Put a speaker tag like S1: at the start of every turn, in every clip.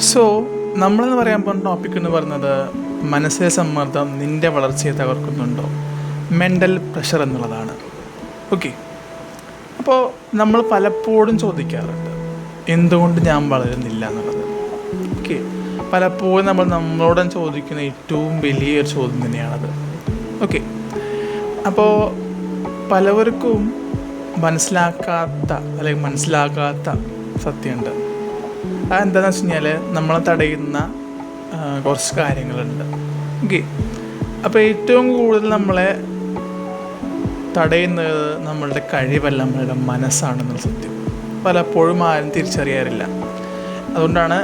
S1: So നമ്മളെന്ന് പറയാൻ പോകുന്ന ടോപ്പിക് എന്ന് പറയുന്നത് മനസ്സിലെ സമ്മർദ്ദം നിൻ്റെ വളർച്ചയെ തകർക്കുന്നുണ്ടോ, മെൻ്റൽ പ്രഷർ എന്നുള്ളതാണ്. ഓക്കെ, അപ്പോൾ നമ്മൾ പലപ്പോഴും ചോദിക്കാറുണ്ട് എന്തുകൊണ്ട് ഞാൻ വളരുന്നില്ല എന്നുള്ളത്. ഓക്കെ, പലപ്പോഴും നമ്മളോട് ചോദിക്കുന്ന ഏറ്റവും വലിയൊരു ചോദ്യം തന്നെയാണത്. ഓക്കെ, അപ്പോൾ പലവർക്കും മനസ്സിലാക്കാത്ത സത്യമുണ്ട്. അതെന്താണെന്ന് വെച്ച് കഴിഞ്ഞാൽ നമ്മളെ തടയുന്ന കുറച്ച് കാര്യങ്ങളുണ്ട്. ഓക്കെ, അപ്പോൾ ഏറ്റവും കൂടുതൽ നമ്മളെ തടയുന്നത് നമ്മളുടെ കഴിവല്ല, നമ്മളുടെ മനസ്സാണെന്നുള്ള സത്യം പലപ്പോഴും ആരും തിരിച്ചറിയാറില്ല. അതുകൊണ്ടാണ്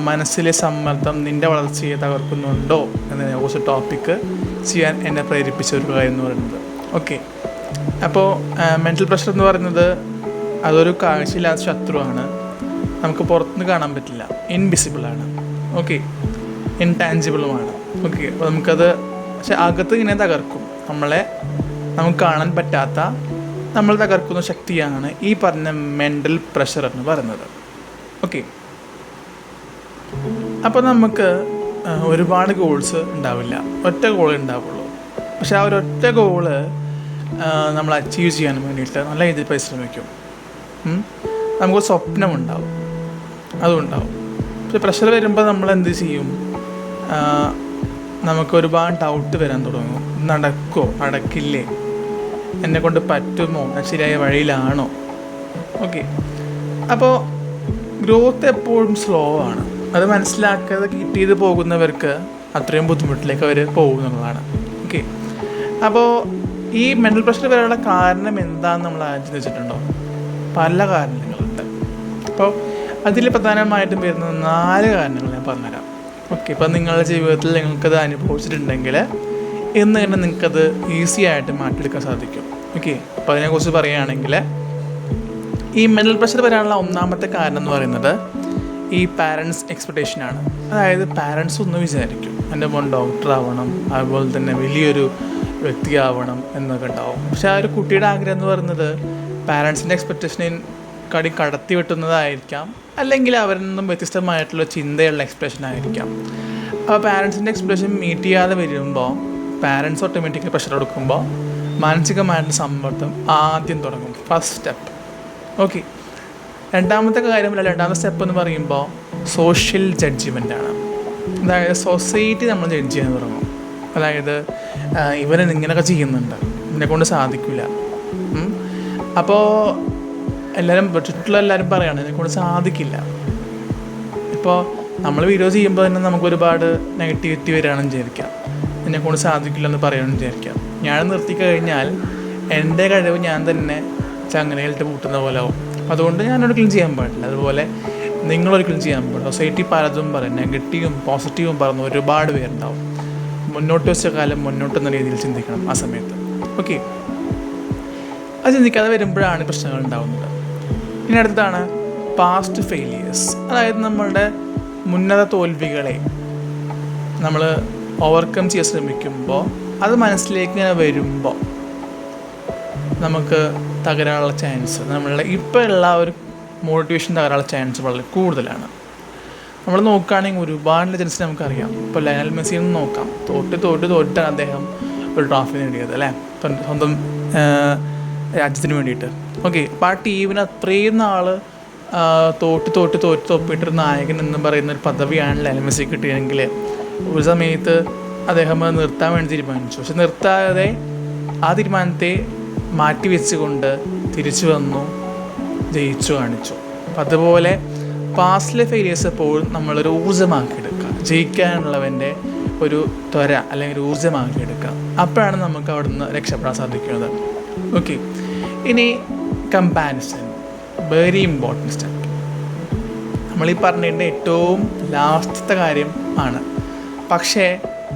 S1: മനസ്സിലെ സമ്മർദ്ദം നിൻ്റെ വളർച്ചയെ തകർക്കുന്നുണ്ടോ എന്നതിനെ കുറിച്ച് ടോപ്പിക്ക് ചെയ്യാൻ എന്നെ പ്രേരിപ്പിച്ച ഒരു കാര്യം എന്ന് പറയുന്നത്. ഓക്കെ, അപ്പോൾ മെൻ്റൽ പ്രഷർ എന്ന് പറയുന്നത് അതൊരു കാഴ്ചയില്ലാത്ത ശത്രുവാണ്. നമുക്ക് പുറത്തുനിന്ന് കാണാൻ പറ്റില്ല, ഇൻവിസിബിളാണ്. ഓക്കെ, ഇൻടാഞ്ചിബിളുമാണ്. ഓക്കെ, അപ്പോൾ നമുക്കത് പക്ഷെ അകത്ത് ഇങ്ങനെ തകർക്കും. നമുക്ക് കാണാൻ പറ്റാത്ത നമ്മൾ തകർക്കുന്ന ശക്തിയാണ് ഈ പറഞ്ഞ മെൻ്റൽ പ്രഷർ എന്ന് പറയുന്നത്. ഓക്കെ, അപ്പോൾ നമുക്ക് ഒരുപാട് ഗോൾസ് ഉണ്ടാവില്ല, ഒറ്റ ഗോൾ ഉണ്ടാവുള്ളൂ. പക്ഷെ ആ ഒരൊറ്റ ഗോള് നമ്മൾ അച്ചീവ് ചെയ്യാൻ വേണ്ടിയിട്ട് നല്ല രീതിയിൽ പരിശ്രമിക്കും. നമുക്ക് സ്വപ്നമുണ്ടാവും, അതുണ്ടാവും. പക്ഷെ പ്രഷർ വരുമ്പോൾ നമ്മൾ എന്ത് ചെയ്യും? നമുക്ക് ഒരുപാട് ഡൗട്ട് വരാൻ തുടങ്ങും. നടക്കില്ലേ, എന്നെക്കൊണ്ട് പറ്റുമോ, ശരിയായ വഴിയിലാണോ? ഓക്കെ, അപ്പോൾ ഗ്രോത്ത് എപ്പോഴും സ്ലോ ആണ്. അത് മനസ്സിലാക്കാതെ കീപ്പ് ചെയ്ത് പോകുന്നവർക്ക് അത്രയും ബുദ്ധിമുട്ടിലേക്ക് അവർ പോകുന്നതാണ്. ഓക്കെ, അപ്പോൾ ഈ മെൻ്റൽ പ്രഷർ വരാനുള്ള കാരണം എന്താണെന്ന് നമ്മൾ ചിന്തിച്ചിട്ടുണ്ടോ? പല കാരണങ്ങളുണ്ട്. അപ്പോൾ അതിൽ പ്രധാനമായിട്ടും വരുന്ന 4 കാരണങ്ങൾ ഞാൻ പറഞ്ഞുതരാം. ഓക്കെ, ഇപ്പം നിങ്ങളുടെ ജീവിതത്തിൽ നിങ്ങൾക്കത് അനുഭവിച്ചിട്ടുണ്ടെങ്കിൽ എന്ന് തന്നെ നിങ്ങൾക്കത് ഈസി ആയിട്ട് മാറ്റിയെടുക്കാൻ സാധിക്കും. ഓക്കെ, അപ്പോൾ അതിനെക്കുറിച്ച് പറയുകയാണെങ്കിൽ ഈ മെൻ്റൽ പ്രഷർ വരാനുള്ള ഒന്നാമത്തെ കാരണം എന്ന് പറയുന്നത് ഈ പാരൻസ് എക്സ്പെക്റ്റേഷനാണ്. അതായത് പാരൻസ് ഒന്ന് വിചാരിക്കും എൻ്റെ മോൻ ഡോക്ടർ ആവണം, അതുപോലെ തന്നെ വലിയൊരു വ്യക്തിയാവണം എന്നൊക്കെ ഉണ്ടാവും. പക്ഷെ ആ ഒരു കുട്ടിയുടെ ആഗ്രഹം എന്ന് പറയുന്നത് പാരൻസിൻ്റെ എക്സ്പെക്റ്റേഷനിൽ കടത്തി വെട്ടുന്നതായിരിക്കാം, അല്ലെങ്കിൽ അവരിൽ നിന്നും വ്യത്യസ്തമായിട്ടുള്ള ചിന്തയുള്ള എക്സ്പ്രഷൻ ആയിരിക്കാം. അപ്പോൾ പാരൻസിൻ്റെ എക്സ്പ്രഷൻ മീറ്റ് ചെയ്യാതെ വരുമ്പോൾ പാരൻസ് ഓട്ടോമാറ്റിക്കലി പ്രഷർ കൊടുക്കുമ്പോൾ മാനസികമായിട്ടുള്ള സമ്മർദ്ദം ആദ്യം തുടങ്ങും, ഫസ്റ്റ് സ്റ്റെപ്പ്. ഓക്കെ, രണ്ടാമത്തെ സ്റ്റെപ്പ് എന്ന് പറയുമ്പോൾ സോഷ്യൽ ജഡ്ജ്മെൻ്റാണ്. അതായത് സൊസൈറ്റി നമ്മൾ ജഡ്ജ് ചെയ്യാൻ തുടങ്ങും. അതായത് ഇവനെ ഇങ്ങനെയൊക്കെ ചെയ്യുന്നുണ്ട്, എന്നെക്കൊണ്ട് സാധിക്കില്ല. അപ്പോൾ ചുറ്റുള്ള എല്ലാവരും പറയുകയാണ് എന്നെക്കൊണ്ട് സാധിക്കില്ല. ഇപ്പോൾ നമ്മൾ വീഡിയോ ചെയ്യുമ്പോൾ തന്നെ നമുക്ക് ഒരുപാട് നെഗറ്റിവിറ്റി വരികയാണെന്ന് വിചാരിക്കാം, എന്നെക്കൊണ്ട് സാധിക്കില്ല എന്ന് പറയുകയാണെന്ന് വിചാരിക്കാം. ഞാൻ നിർത്തിക്കഴിഞ്ഞാൽ എൻ്റെ കഴിവ് ഞാൻ തന്നെ ചങ്ങലയിലിട്ട് പൂട്ടുന്ന പോലെ ആവും. അതുകൊണ്ട് ഞാനൊരിക്കലും ചെയ്യാൻ പാടില്ല. അതുപോലെ നിങ്ങളൊരിക്കലും ചെയ്യാൻ പാടില്ല. സൊസൈറ്റി പലതും പറയും, നെഗറ്റീവും പോസിറ്റീവും പറഞ്ഞ് ഒരുപാട് പേരുണ്ടാവും. മുന്നോട്ട് വെച്ച കാലം മുന്നോട്ടെന്ന രീതിയിൽ ചിന്തിക്കണം ആ സമയത്ത്. ഓക്കെ, അത് ചിന്തിക്കാതെ വരുമ്പോഴാണ് പ്രശ്നങ്ങൾ ഉണ്ടാകുന്നത്. ഇനി അടുത്തതാണ് പാസ്റ്റ് ഫെയിലിയേഴ്സ്. അതായത് നമ്മളുടെ മുന്നത തോൽവികളെ നമ്മൾ ഓവർകം ചെയ്യാൻ ശ്രമിക്കുമ്പോൾ അത് മനസ്സിലേക്ക് ഇങ്ങനെ വരുമ്പോൾ നമുക്ക് തകരാനുള്ള ചാൻസ്, നമ്മളുടെ ഇപ്പോൾ ഉള്ള ഒരു മോട്ടിവേഷൻ തകരാനുള്ള ചാൻസ് വളരെ കൂടുതലാണ്. നമ്മൾ നോക്കുകയാണെങ്കിൽ ഒരുപാട് ലെജൻസിനെ നമുക്കറിയാം. ഇപ്പോൾ ലയണൽ മെസ്സിയിൽ നിന്ന് നോക്കാം, തോറ്റാണ് അദ്ദേഹം ഒരു ട്രോഫി നേടിയത്, അല്ലേ, സ്വന്തം രാജ്യത്തിന് വേണ്ടിയിട്ട്. ഓക്കെ, അപ്പോൾ ആ ടീമിന് അത്രയും നാൾ തോപ്പിട്ടൊരു നായകൻ എന്ന് പറയുന്ന ഒരു പദവിയാണ് ലയണൽ മെസ്സി കിട്ടിയെങ്കിൽ ഒരു സമയത്ത് അദ്ദേഹം നിർത്താൻ വേണ്ടി തീരുമാനിച്ചു. പക്ഷെ നിർത്താതെ ആ തീരുമാനത്തെ മാറ്റി വെച്ചുകൊണ്ട് തിരിച്ചു വന്നു, ജയിച്ചു കാണിച്ചു. അപ്പം അതുപോലെ പാസ്റ്റിലെ ഫെയിലിയേഴ്സ് എപ്പോഴും നമ്മളൊരു ഊർജ്ജമാക്കിയെടുക്കുക, ജയിക്കാനുള്ളവൻ്റെ ഒരു ത്വര അല്ലെങ്കിൽ ഒരു ഊർജ്ജമാക്കിയെടുക്കുക. അപ്പോഴാണ് നമുക്ക് അവിടെ നിന്ന് രക്ഷപ്പെടാൻ സാധിക്കുന്നത്. ഓക്കെ, ഇനി കമ്പാരിസൺ, വെരി ഇമ്പോർട്ടൻറ്റ് സ്റ്റെപ്പ്. നമ്മളീ പറഞ്ഞതിൻ്റെ ഏറ്റവും ലാസ്റ്റത്തെ കാര്യം ആണ്. പക്ഷേ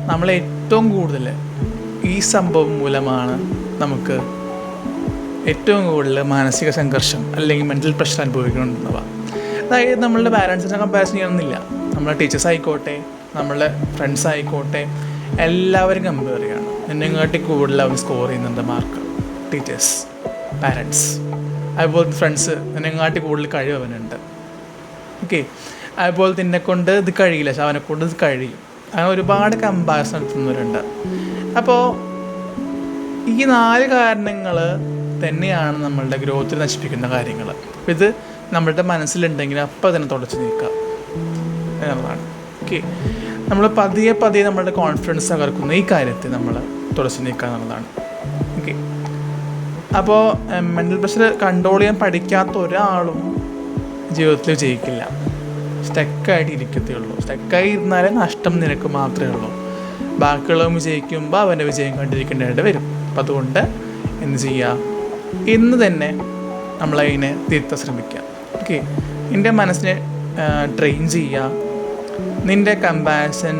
S1: നമ്മൾ ഏറ്റവും കൂടുതൽ ഈ സംഭവം മൂലമാണ് നമുക്ക് ഏറ്റവും കൂടുതൽ മാനസിക സംഘർഷം അല്ലെങ്കിൽ മെൻ്റൽ പ്രഷർ അനുഭവിക്കുന്നുണ്ടാവുക. അതായത് നമ്മളുടെ പാരൻസിനെ കമ്പാരിസൺ ചെയ്യണമെന്നില്ല, നമ്മളെ ടീച്ചേഴ്സ് ആയിക്കോട്ടെ, നമ്മളുടെ ഫ്രണ്ട്സ് ആയിക്കോട്ടെ, എല്ലാവരും കമ്പയർ ചെയ്യുകയാണ്. എന്നെങ്ങാട്ടി കൂടുതൽ അവർ സ്കോർ ചെയ്യുന്നുണ്ട് മാർക്ക്. ടീച്ചേഴ്സ്, പാരൻസ്, അതുപോലെ ഫ്രണ്ട്സ് എന്നെങ്ങാട്ടി കൂടുതൽ കഴിവ് അവനുണ്ട്. ഓക്കെ, അതുപോലെ തന്നെ കൊണ്ട് ഇത് കഴിയില്ല, പക്ഷെ അവനെ കൊണ്ട് ഇത് കഴിയും. അങ്ങനെ ഒരുപാട് കമ്പാരിസൺ നടത്തുന്നവരുണ്ട്. അപ്പോൾ ഈ 4 കാരണങ്ങൾ തന്നെയാണ് നമ്മളുടെ ഗ്രോത്തിൽ നശിപ്പിക്കുന്ന കാര്യങ്ങൾ. ഇത് നമ്മളുടെ മനസ്സിലുണ്ടെങ്കിൽ അപ്പം തന്നെ തുടച്ച് നീക്കുക എന്നുള്ളതാണ്. ഓക്കെ, നമ്മൾ പതിയെ നമ്മളുടെ കോൺഫിഡൻസ് തകർക്കുന്ന ഈ കാര്യത്തെ നമ്മൾ തുടച്ച് നീക്കുക എന്നുള്ളതാണ്. ഓക്കെ, അപ്പോൾ മെൻ്റൽ പ്രഷർ കൺട്രോൾ ചെയ്യാൻ പഠിക്കാത്ത ഒരാളും ജീവിതത്തിൽ വിജയിക്കില്ല. സ്റ്റക്കായിട്ട് ഇരിക്കത്തേ ഉള്ളൂ. സ്റ്റക്കായി ഇരുന്നാലേ നഷ്ടം നിനക്ക് മാത്രമേ ഉള്ളൂ. ബാക്കിയുള്ളവൻ വിജയിക്കുമ്പോൾ അവൻ്റെ വിജയം കണ്ടിരിക്കേണ്ടതായിട്ട് വരും. അപ്പം അതുകൊണ്ട് എന്ത് ചെയ്യുക, ഇന്ന് തന്നെ നമ്മളതിനെ തിരുത്താൻ ശ്രമിക്കുക. ഓക്കെ, നിൻ്റെ മനസ്സിനെ ട്രെയിൻ ചെയ്യുക. നിൻ്റെ കമ്പാരിസൺ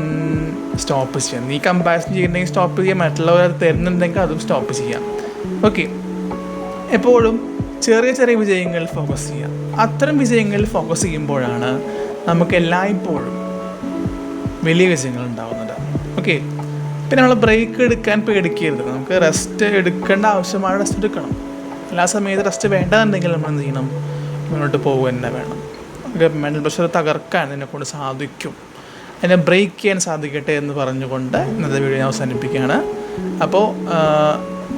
S1: സ്റ്റോപ്പ് ചെയ്യുക. നീ കമ്പാരിസൺ ചെയ്യുന്നുണ്ടെങ്കിൽ സ്റ്റോപ്പ് ചെയ്യുക, മറ്റുള്ളവർ അത് തരുന്നുണ്ടെങ്കിൽ അതും സ്റ്റോപ്പ് ചെയ്യാം. ഓക്കെ, എപ്പോഴും ചെറിയ വിജയങ്ങളിൽ ഫോക്കസ് ചെയ്യുക. അത്തരം വിജയങ്ങളിൽ ഫോക്കസ് ചെയ്യുമ്പോഴാണ് നമുക്ക് എല്ലായ്പ്പോഴും വലിയ വിജയങ്ങൾ ഉണ്ടാകുന്നത്. ഓക്കെ, പിന്നെ നമ്മൾ ബ്രേക്ക് എടുക്കാൻ പേടിക്കരുത്. നമുക്ക് റെസ്റ്റ് എടുക്കേണ്ട ആവശ്യമാണ്, റെസ്റ്റ് എടുക്കണം. എല്ലാ സമയത്തും റെസ്റ്റ് വേണ്ടതെന്നുണ്ടെങ്കിൽ നമ്മൾ എന്ത് ചെയ്യണം, മുന്നോട്ട് പോകുക തന്നെ വേണം. നമുക്ക് മെൻ്റൽ പ്രഷർ തകർക്കാൻ ഇതിനെക്കൊണ്ട് സാധിക്കും, അതിനെ ബ്രേക്ക് ചെയ്യാൻ സാധിക്കട്ടെ എന്ന് പറഞ്ഞുകൊണ്ട് ഇന്നത്തെ വീഡിയോ ഞാൻ അവസാനിപ്പിക്കുകയാണ്. അപ്പോൾ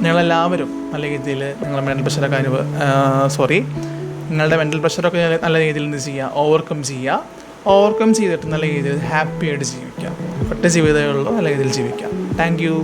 S1: നിങ്ങളെല്ലാവരും നല്ല രീതിയിൽ നിങ്ങളുടെ മെൻ്റൽ പ്രഷറൊക്കെ നിങ്ങളുടെ മെൻ്റൽ പ്രഷറൊക്കെ നല്ല രീതിയിൽ എന്ത് ചെയ്യുക, ഓവർകം ചെയ്തിട്ട് നല്ല രീതിയിൽ ഹാപ്പി ആയിട്ട് ജീവിക്കാം. ഒറ്റ ജീവിതമേ ഉള്ളൂ, നല്ല രീതിയിൽ ജീവിക്കാം. Thank you.